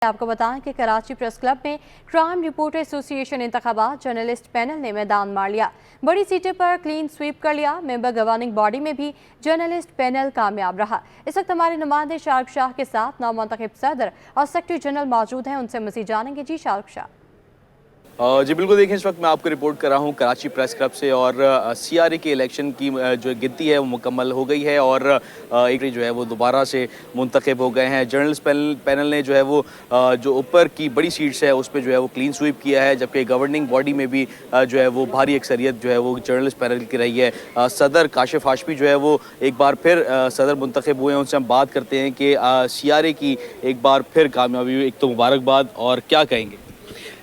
आपको बताएं कि कराची प्रेस क्लब में क्राइम रिपोर्टर एसोसिएशन इंतखाबात जर्नलिस्ट पैनल ने मैदान मार लिया। बड़ी सीटों पर क्लीन स्वीप कर लिया। मेंबर गवर्निंग बॉडी में भी जर्नलिस्ट पैनल कामयाब रहा। इस वक्त हमारे नुमाइंदे शाहरुख शाह के साथ नौमुंतखब सदर और सेक्रेटरी जनरल मौजूद हैं, उनसे मज़ीद जानेंगे। जी शाहरुख शाह। जी बिल्कुल, देखिए इस वक्त मैं आपको रिपोर्ट कर रहा हूँ कराची प्रेस क्लब से और सीआरए के इलेक्शन की जो गिनती है वो मुकम्मल हो गई है और एक जो है वो दोबारा से मुंतखब हो गए हैं। जर्नलिस्ट पैनल ने जो है वो जो ऊपर की बड़ी सीट्स है उस पर जो है वो क्लीन स्वीप किया है, जबकि गवर्निंग बॉडी में भी जो है वो भारी अक्सरियत जो है वो जर्नलिस्ट पैनल की रही है। सदर काशिफ हाशमी जो है वो एक बार फिर सदर मुंतखब हुए हैं, उनसे हम बात करते हैं कि सीआरए की एक बार फिर कामयाबी हुई। एक तो मुबारकबाद, और क्या कहेंगे?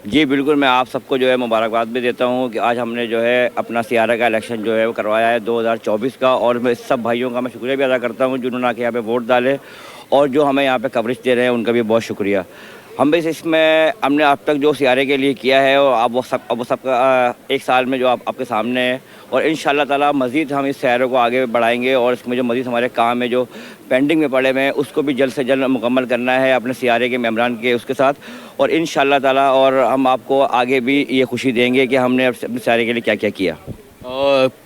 जी बिल्कुल, मैं आप सबको जो है मुबारकबाद भी देता हूँ कि आज हमने जो है अपना सीआरए का इलेक्शन जो है वो करवाया है 2024 का, और मैं सब भाइयों का मैं शुक्रिया भी अदा करता हूँ जिन्होंने आके यहाँ पे वोट डाले और जो हमें यहाँ पे कवरेज दे रहे हैं, उनका भी बहुत शुक्रिया। हम बस इसमें हमने अब तक जो सीआरए के लिए किया है और अब वो सब एक साल में जो आपके सामने है, और इंशाल्लाह ताला मज़ीद हम इस सीआरए को आगे बढ़ाएंगे और इसमें जो मज़ीद हमारे काम है जो पेंडिंग में पड़े हुए हैं उसको भी जल्द से जल्द मुकम्मल करना है अपने सीआरए के मेंबरान के उसके साथ, और इंशाल्लाह ताला और हम आपको आगे भी ये खुशी देंगे कि हमने अपने सीआरए के लिए क्या क्या किया।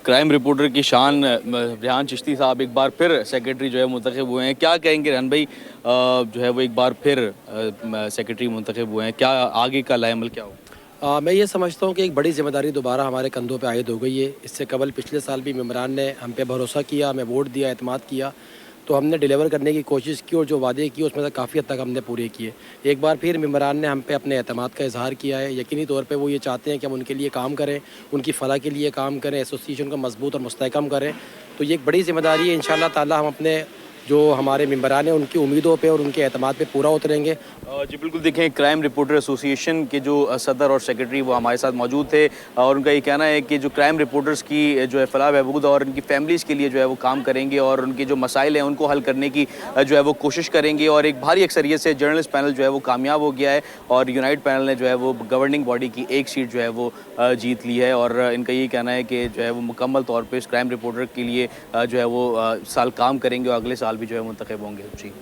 क्राइम रिपोर्टर की शान रेहान चिश्ती साहब एक बार फिर सेक्रेटरी जो है मुंतखब हुए हैं, क्या कहेंगे रेहान भाई? जो है वो एक बार फिर सेक्रेटरी मुंतखब हुए हैं, क्या आगे का लाएमल क्या हो? मैं ये समझता हूँ कि एक बड़ी जिम्मेदारी दोबारा हमारे कंधों पे आयद हो गई है। इससे कबल पिछले साल भी मेंबरान ने हम पे भरोसा किया, हमें वोट दिया, एतमाद किया, तो हमने डिलीवर करने की कोशिश की और जो वादे किए उसमें से काफ़ी हद तक हमने पूरे किए। एक बार फिर मेंबरान ने हम पे अपने एतमाद का इजहार किया है। यकीनी तौर पे वो ये चाहते हैं कि हम उनके लिए काम करें, उनकी फ़लाह के लिए काम करें, एसोसिएशन को मजबूत और मुस्तहकम करें। तो ये एक बड़ी जिम्मेदारी है। इंशाअल्लाह ताला हम अपने जो हमारे मेंबरान हैं उनकी उम्मीदों पे और उनके एतमाद पे पूरा उतरेंगे। जी बिल्कुल, देखें क्राइम रिपोर्टर एसोसिएशन के जो सदर और सेक्रेटरी वो हमारे साथ मौजूद थे और उनका ये कहना है कि जो क्राइम रिपोर्टर्स की जो है फलाह बहबूद और उनकी फैमिलीज़ के लिए जो है वो काम करेंगे और उनके जो मसाइल हैं उनको हल करने की जो है वो कोशिश करेंगे, और एक भारी अक्सरियत से जर्नलिस्ट पैनल जो है वो कामयाब हो गया है और यूनाइट पैनल ने जो है वो गवर्निंग बॉडी की एक सीट जो है वो जीत ली है। और इनका ये कहना है कि जो है वो मुकम्मल तौर पर इस क्राइम रिपोर्टर के लिए जो है वो साल काम करेंगे और अगले साल भी जो है मुंतखब होंगे। जी,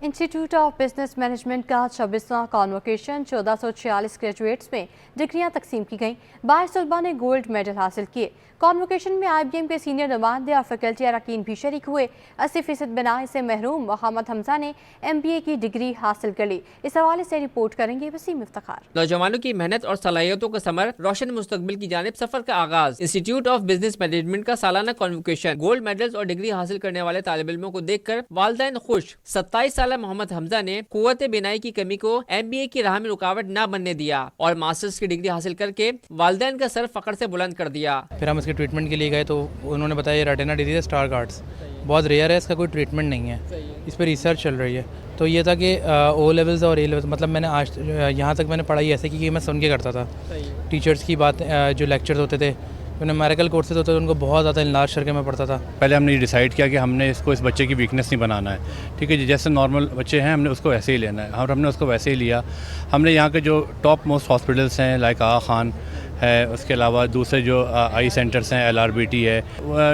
इंस्टीट्यूट ऑफ बिजनेस मैनेजमेंट का 26वां कॉन्वोकेशन 1446 ग्रेजुएट्स में डिग्रियां तकसीम की गईं। 22 तलबा ने गोल्ड मेडल हासिल किए। कॉन्वोकेशन में IBM के सीनियर नुमाइंदे और फैकल्टी अरकान भी शरीक हुए। 80% बनाए से महरूम मोहम्मद हमजा ने MBA की डिग्री हासिल कर ली। इस हवाले से रिपोर्ट करेंगे वसीम इफ्तिखार। नौजवानों की मेहनत और सलाहियतों का समर, रोशन मुस्तकबिल की जानिब सफर का आगाज। इंस्टीट्यूट ऑफ बिजनेस मैनेजमेंट का सालाना कॉन्वोकेशन गोल्ड मेडल्स और डिग्री हासिल करने वाले तालिब इल्मों को देखकर वालिदैन खुश। 27 साल मोहम्मद हमजा ने कुव्वत बिनाई की कमी को MBA की राह में रुकावट न बनने दिया और मास्टर्स की डिग्री हासिल करके वालिदैन का सर फख्र से बुलंद कर दिया। फिर हम इसके ट्रीटमेंट के लिए गए तो उन्होंने बताया ये रेटिना डिजीज है, स्टारगार्ड्स बहुत रेयर है, इसका कोई ट्रीटमेंट नहीं है, इस पर रिसर्च चल रही है। तो ये था कि O लेवल्स और A लेवल्स, मतलब मैंने आज यहाँ तक मैंने पढ़ाई ऐसे की कि मैं सुन के करता था टीचर्स की बात, जो लेक्चर्स होते थे, जो न्यूमेरिकल कोर्सेज होते थे उनको बहुत ज़्यादा इनलार्ज करके मैं पढ़ता था। पहले हमने ये डिसाइड किया कि हमने इसको इस बच्चे की वीकनेस नहीं बनाना है, ठीक है, जैसे नॉर्मल बच्चे हैं हमने उसको वैसे ही लेना है, और हमने उसको वैसे ही लिया। हमने यहाँ के जो टॉप मोस्ट हॉस्पिटल्स हैं लाइक आगा खान है, उसके अलावा दूसरे जो आई सेंटर्स हैं LRBT है,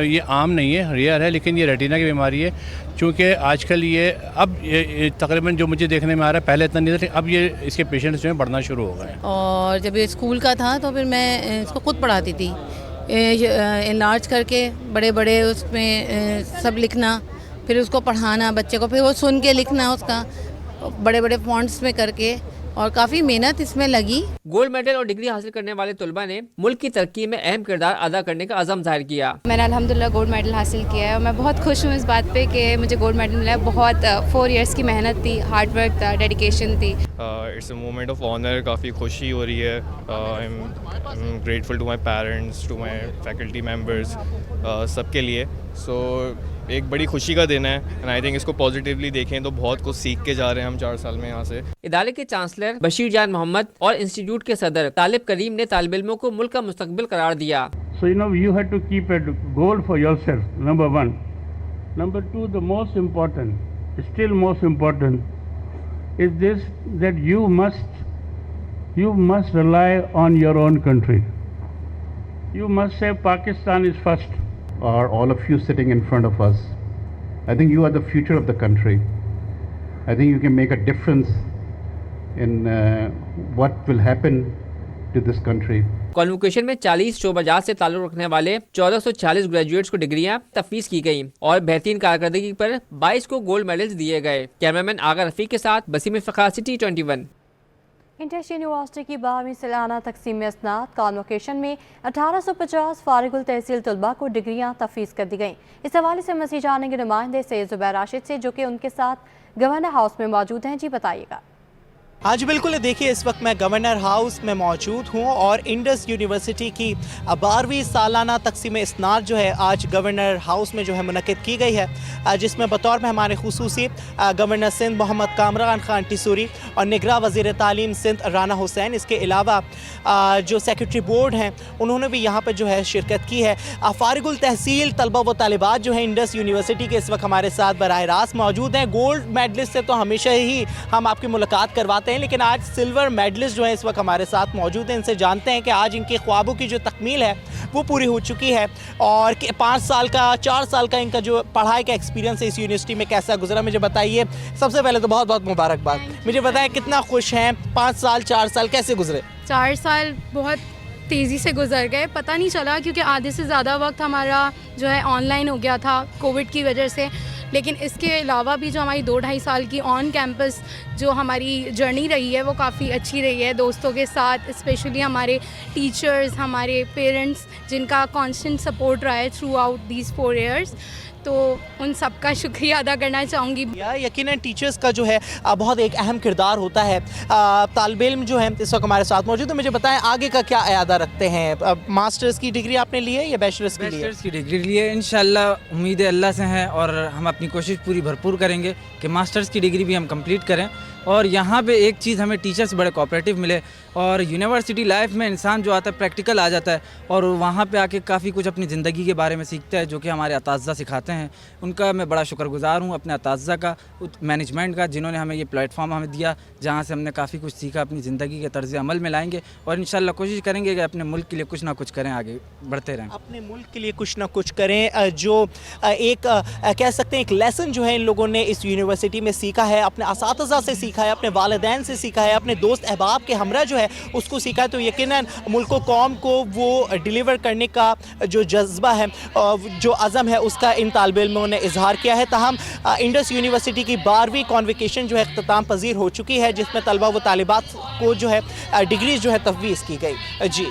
ये आम नहीं है, रेयर है, लेकिन ये रेटिना की बीमारी है। चूँकि आजकल ये अब ये तकरीबन जो मुझे देखने में आ रहा है, पहले इतना नहीं था, अब ये इसके पेशेंट्स जो हैं बढ़ना शुरू हो गए हैं। और जब ये स्कूल का था तो फिर मैं इसको खुद पढ़ाती थी, इनलार्ज करके बड़े बड़े उसमें सब लिखना, फिर उसको पढ़ाना बच्चे को, फिर वो सुन के लिखना उसका बड़े बड़े फॉन्ट्स में करके, और काफ़ी मेहनत इसमें लगी। गोल्ड मेडल और डिग्री हासिल करने वाले तलबा ने मुल्क की तरक्की में अहम किरदार अदा करने का अज़म जाहिर किया। मैंने अल्हम्दुलिल्लाह गोल्ड मेडल हासिल किया है और मैं बहुत खुश हूँ इस बात पे कि मुझे गोल्ड मेडल मिला है। बहुत 4 इयर्स की मेहनत थी, हार्ड वर्क था, डेडिकेशन थी। It's a moment of honour, काफ़ी खुशी हो रही है। I am grateful to my parents, to my faculty members, सबके लिए। सो एक बड़ी खुशी का दिन है एंड आई थिंक इसको पॉजिटिवली देखें तो बहुत कुछ सीख के जा रहे हैं हम 4 साल में यहाँ से। इदारे के चांसलर बशीर जान मोहम्मद और इंस्टीट्यूट के सदर तालिब करीम ने तालिब इल्मों को मुल्क का मुस्तकबिल करार दिया। So you have to keep a goal for yourself, number 1. Number 2, the most important, still most important, is this, that you must rely on your own country. You must say Pakistan is first. Are all of you sitting in front of us, I think you are the future of the country. I think you can make a difference in what will happen to this country. Convocation में 40 शोबाजात से ताल्लुक रखने वाले 1446 graduates को डिग्रियां तफवीज़ की गई और बेहतरीन कारकर्दगी पर 22 को गोल्ड मेडल्स दिए गए। कैमरामैन आगा रफीक के साथ बसीम फ़खार, सिटी 21। इंटरनेशनल यूनिवर्सिटी की 12वीं सालाना तकसीम इसनाद कॉन्वोकेशन में 1850 फारिगुल तहसील तलबा को डिग्रियां तफवीज़ कर दी गईं। इस हवाले से मज़ीद जानेंगे नुमाइंदे सैयद ज़ुबैर राशिद से, जो कि उनके साथ गवर्नर हाउस में मौजूद हैं। जी बताइएगा। हाँ जी बिल्कुल, देखिए इस वक्त मैं गवर्नर हाउस में मौजूद हूँ और इंडस यूनिवर्सिटी की 12वीं सालाना तकसीम इसनाद जो है आज गवर्नर हाउस में जो है मुनक़िद की गई है, जिसमें बतौर मेहमान खुसूसी गवर्नर सिंध मोहम्मद कामरान खान टिसूरी और निगरां वज़ीर तालीम सिंध राना हुसैन, इसके अलावा जो सेक्रेटरी बोर्ड हैं उन्होंने भी यहाँ पर जो है शिरकत की है। फारिगुल तहसील तलबा व तालिबात जो है इंडस यूनिवर्सिटी के इस वक्त हमारे साथ बराह रास्त मौजूद हैं। गोल्ड मेडलिस्ट से तो हमेशा ही हम आपकी मुलाकात करवाते हैं, लेकिन आज सिल्वर मेडलिस्ट जो है इस वक्त हमारे साथ मौजूद हैं। इनसे जानते हैं कि आज इनके ख्वाबों की जो तकमील है वो पूरी हो चुकी है और 5 साल का 4 साल का इनका जो पढ़ाई का एक्सपीरियंस है इस यूनिवर्सिटी में कैसा गुजरा, मुझे बताइए। सबसे पहले तो बहुत बहुत मुबारकबाद। मुझे बताएं कितना खुश हैं, 5 साल 4 साल कैसे गुजरे? 4 साल बहुत तेज़ी से गुजर गए, पता नहीं चला क्योंकि आधे से ज़्यादा वक्त हमारा जो है ऑनलाइन हो गया था कोविड की वजह से। लेकिन इसके अलावा भी जो हमारी 2-2.5 साल की ऑन कैंपस जो हमारी जर्नी रही है वो काफ़ी अच्छी रही है, दोस्तों के साथ, स्पेशली हमारे टीचर्स, हमारे पेरेंट्स जिनका कांस्टेंट सपोर्ट रहा है थ्रू आउट दीज 4 ईयर्स, तो उन सब का शुक्रिया अदा करना चाहूँगी। यकीनन टीचर्स का जो है बहुत एक अहम किरदार होता है। तालिब इल्म जो है इस वक्त हमारे साथ मौजूद है, मुझे बताएं आगे का क्या इरादा रखते हैं? मास्टर्स की डिग्री आपने ली है या बैचलर्स की ली है? बैचलर्स की डिग्री ली है, इंशाल्लाह उम्मीद अल्लाह से है और हम अपनी कोशिश पूरी भरपूर करेंगे कि मास्टर्स की डिग्री भी हम कंप्लीट करें। और यहाँ पे एक चीज़ हमें टीचर्स बड़े कोऑपरेटिव मिले और यूनिवर्सिटी लाइफ में इंसान जो आता है प्रैक्टिकल आ जाता है और वहाँ पे आके काफ़ी कुछ अपनी ज़िंदगी के बारे में सीखता है, जो कि हमारे अताज़ा सिखाते हैं। उनका मैं बड़ा शुक्रगुज़ार हूँ, अपने अताज़ा का, मैनेजमेंट का, जिन्होंने हमें ये प्लेटफॉर्म हमें दिया जहाँ से हमने काफ़ी कुछ सीखा, अपनी ज़िंदगी के तर्ज़ अमल में लाएंगे और इंशाल्लाह कोशिश करेंगे कि अपने मुल्क के लिए कुछ ना कुछ करें, आगे बढ़ते रहें। अपने मुल्क के लिए कुछ ना कुछ करें, जो एक कह सकते हैं एक लेसन जो है इन लोगों ने इस यूनिवर्सिटी में सीखा है, अपने असातिज़ा से सीखा है, अपने वालिदैन से सीखा है, अपने दोस्त अहबाब के हमरा जो है उसको सीखा है, तो यकीनन मुल्क व कौम को वो डिलीवर करने का जो जज्बा है, जो अज़म है, उसका इन तालिब इल्मों ने इजहार किया है। ताहम इंडस यूनिवर्सिटी की 12वीं कॉन्वोकेशन जो है इख्तिताम पजीर हो चुकी है, जिसमें तलबा व तालिबात को जो है डिग्रीज जो है तफवीज़ की गई। जी,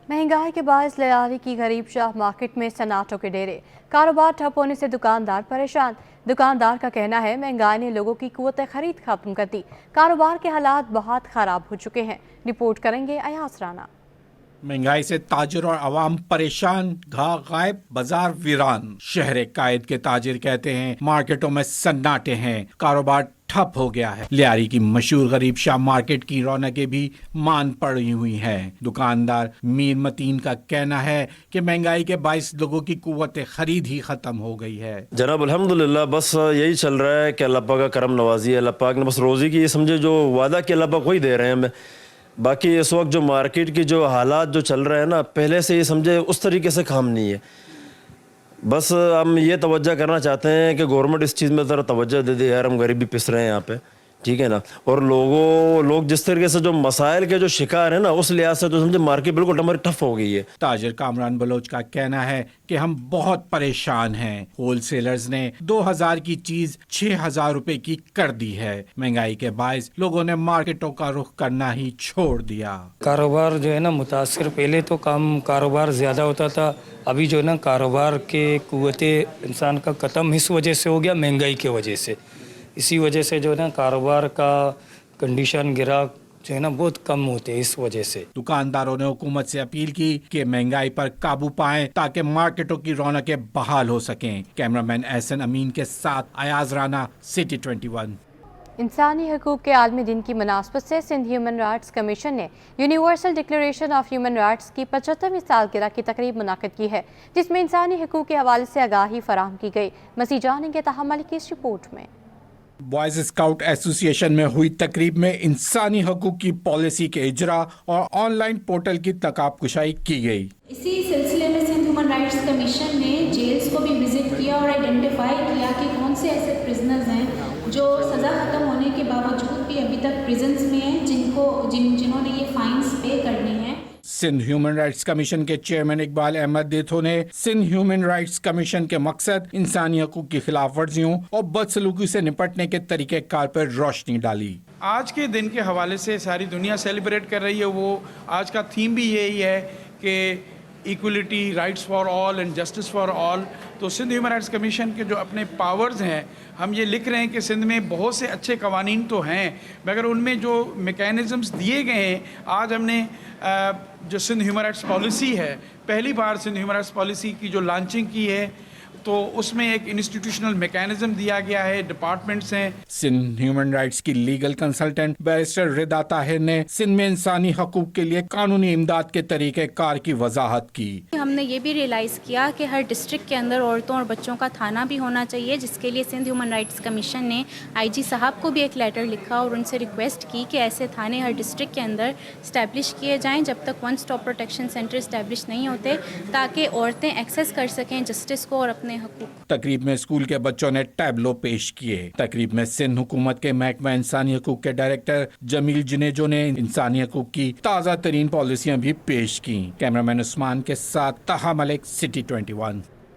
महंगाई के बायस लियारी की गरीब शाह मार्केट में सन्नाटों के डेरे, कारोबार ठप होने से दुकानदार परेशान। दुकानदार का कहना है महंगाई ने लोगों की कुव्वत खरीद खत्म कर दी, कारोबार के हालात बहुत ख़राब हो चुके हैं। रिपोर्ट करेंगे अयास राना। महंगाई से ताजिर और आवाम परेशान, गायब, बाजार वीरान। शहर कायद के ताजिर कहते हैं मार्केटों में सन्नाटे हैं, कारोबार ठप हो गया है। लियारी की मशहूर गरीब शाह मार्केट की रौनकें भी मान पड़ी हुई हैं। दुकानदार मीर मतीन का कहना है कि महंगाई के बायस लोगों की कुव्वत खरीद ही खत्म हो गई है। जनाब अल्हम्दुलिल्लाह, बस यही चल रहा है कि अल्लाह पाक का करम नवाजी है। अल्लाह पाक ने बस रोज़ी की समझे जो वादा कि अल्लाह पाक वही दे रहे हैं हमें। बाकी इस वक्त जो मार्केट की जो हालात जो चल रहे हैं ना, पहले से ये समझे उस तरीके से काम नहीं है। बस हम ये तवज्जो करना चाहते हैं कि गवर्नमेंट इस चीज़ में ज़रा तवज्जो दे दे यार, हम गरीबी पिस रहे हैं यहाँ पे, ठीक है ना। और लोग जिस तरीके से जो मसाइल के जो शिकार है ना, उस लिहाज से तो समझे मार्केट बिल्कुल हमारी टफ हो गई है। ताजिर कामरान बलोच का कहना है कि हम बहुत परेशान हैं। होलसेलर्स ने 2000 की चीज 6000 रुपए की कर दी है। महंगाई के बायस लोगों ने मार्केटों का रुख करना ही छोड़ दिया। कारोबार जो है ना मुतासिर, पहले तो कम कारोबार ज़्यादा होता था, अभी जो है ना कारोबार के कुव्वते इंसान का ख़त्म इस वजह से हो गया, महंगाई की वजह से। इसी वजह से जो है ना कारोबार का कंडीशन ग्राहक जो है ना बहुत कम होते हैं इस वजह से। दुकानदारों ने हुकूमत से अपील की कि महंगाई पर काबू पाएं ताकि मार्केटों की रौनकें बहाल हो सकें। कैमरामैन एहसन अमीन के साथ अयाज राना, सिटी 21। इंसानी हकूक़ के आलमी दिन की मुनासबत से सिंध ह्यूमन राइट्स कमीशन ने universal declaration of human rights की 75वीं सालगिरह की तकरीब मुनाकिद की है, जिसमें इंसानी हकूक़ के हवाले से आगाही फराहम की गई। मज़ीद जानेंगे तहम्मुल की इस रिपोर्ट में। बॉयज स्काउट एसोसिएशन में हुई तकरीब में इंसानी हकूक़ की पॉलिसी के इजरा और ऑनलाइन पोर्टल की तकाबकुशाई की गई। इसी सिलसिले में सिंध ह्यूमन राइट्स कमीशन ने जेल्स को भी विजिट किया और आइडेंटिफाई किया कि कौन से ऐसे प्रिजनर्स हैं जो सज़ा ख़त्म होने के बावजूद भी भी अभी तक प्रिजन्स में हैं जिन्होंने ये फाइन्स पे करने हैं। सिंध ह्यूमन राइट्स कमीशन के चेयरमैन इकबाल अहमद देथो ने सिंध ह्यूमन राइट्स कमीशन के मकसद, इंसानी हकूक की खिलाफ वर्जियों और बदसलूकी से निपटने के तरीक़ेकार पर रोशनी डाली। आज के दिन के हवाले से सारी दुनिया सेलिब्रेट कर रही है, वो आज का थीम भी यही है कि equality, rights for all and justice for all. तो सिंध ह्यूमन राइट्स कमीशन के जो अपने पावर्स हैं, हम ये लिख रहे हैं कि सिंध में बहुत से अच्छे कवानीन तो हैं, मगर उनमें जो मैकेनिज़म्स दिए गए हैं, आज हमने जो सिंध ह्यूमन राइट्स पॉलिसी है, पहली बार सिंध ह्यूमन राइट्स पॉलिसी की जो लॉन्चिंग की है, तो उसमें एक इंस्टीट्यूशनल मैकेनिज्म दिया गया है, डिपार्टमेंट्स हैं। सिंध ह्यूमन राइट्स की लीगल कंसल्टेंट बैरिस्टर रिदा ताहिर ने सिंध में इंसानी हकूक के लिए कानूनी इमदाद के तरीके कार की वजाहत की। हमने ये भी रियलाइज़ किया कि हर डिस्ट्रिक्ट के अंदर औरतों और बच्चों का थाना भी होना चाहिए, जिसके लिए सिंध ह्यूमन राइट्स कमीशन ने IG साहब को भी एक लेटर लिखा और उनसे रिक्वेस्ट की कि ऐसे थाने हर डिस्ट्रिक्ट के अंदर इस्टेब्लिश किए जाएँ जब तक one stop protection centre establish नहीं होते, ताकि औरतें एक्सेस कर सकें जस्टिस को और अपने हकूक। तकरीब में स्कूल के बच्चों ने टैबलो पेश किए। तकरीब में सिंध हुकूमत के महकमा इंसानी हकूक के डायरेक्टर जमील जनेजो ने इंसानी हकूक की ताज़ा तरीन पॉलिसियां भी पेश की। कैमरामैन उस्मान के साथ तहा मलिक, सिटी 21।